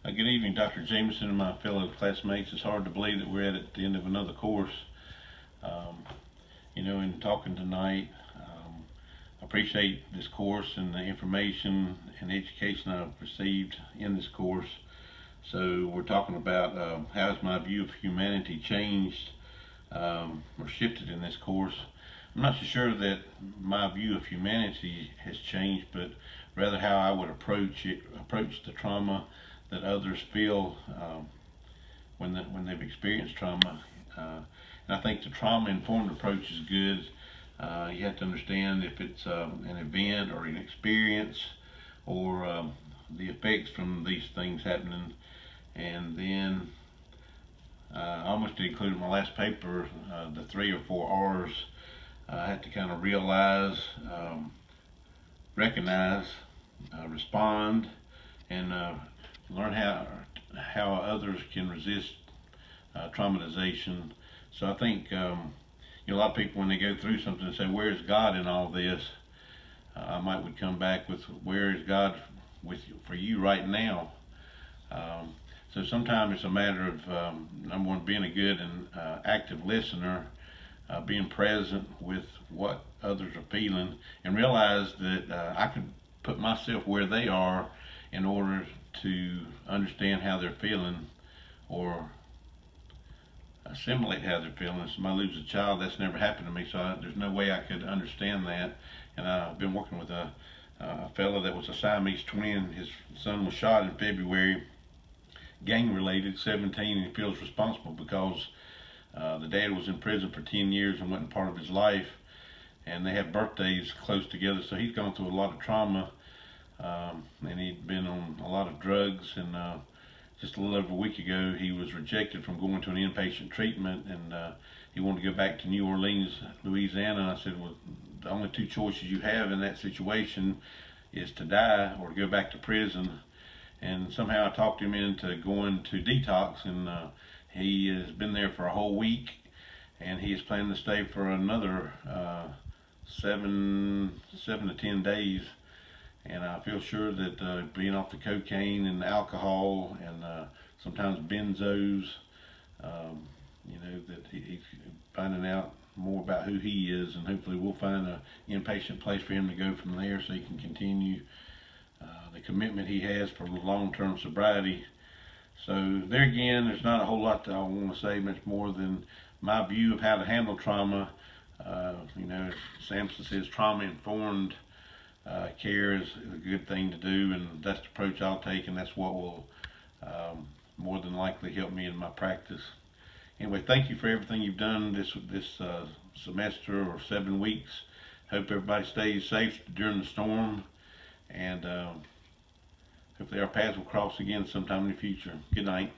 Good evening, Dr. Jameson and my fellow classmates. It's hard to believe that we're at the end of another course. Um, in talking tonight, I appreciate this course and the information and education I've received in this course. So we're talking about how has my view of humanity changed or shifted in this course. I'm not so sure that my view of humanity has changed, but rather how I would approach the trauma that others feel when they've experienced trauma. And I think the trauma-informed approach is good. You have to understand if it's an event or an experience or the effects from these things happening. And then I almost included in my last paper the 3 or 4 R's. I had to kind of realize, recognize, respond, and learn how others can resist traumatization. So I think a lot of people, when they go through something, say, "Where is God in all this?" I would come back with, "Where is God for you right now?" So sometimes it's a matter of number one, being a good and active listener, being present with what others are feeling, and realize that I could put myself where they are in order to understand how they're feeling or assimilate how they're feeling. Somebody loses a child, that's never happened to me, so there's no way I could understand that. And I've been working with a fellow that was a Siamese twin. His son was shot in February, gang related, 17, and he feels responsible because the dad was in prison for 10 years and wasn't part of his life, and they have birthdays close together, so he's gone through a lot of trauma. And he'd been on a lot of drugs, and just a little over a week ago he was rejected from going to an inpatient treatment, and he wanted to go back to New Orleans, Louisiana. And I said, well, the only two choices you have in that situation is to die or to go back to prison. And somehow I talked him into going to detox, and he has been there for a whole week, and he is planning to stay for another 7 to 10 days. And I feel sure that being off the cocaine and alcohol and sometimes benzos, that he's finding out more about who he is, and hopefully we'll find an inpatient place for him to go from there so he can continue the commitment he has for long-term sobriety. So there again, there's not a whole lot that I want to say much more than my view of how to handle trauma. Samson says trauma-informed care is a good thing to do, and that's the approach I'll take, and that's what will more than likely help me in my practice. Anyway, thank you for everything you've done this semester or 7 weeks. Hope everybody stays safe during the storm, and hopefully our paths will cross again sometime in the future. Good night.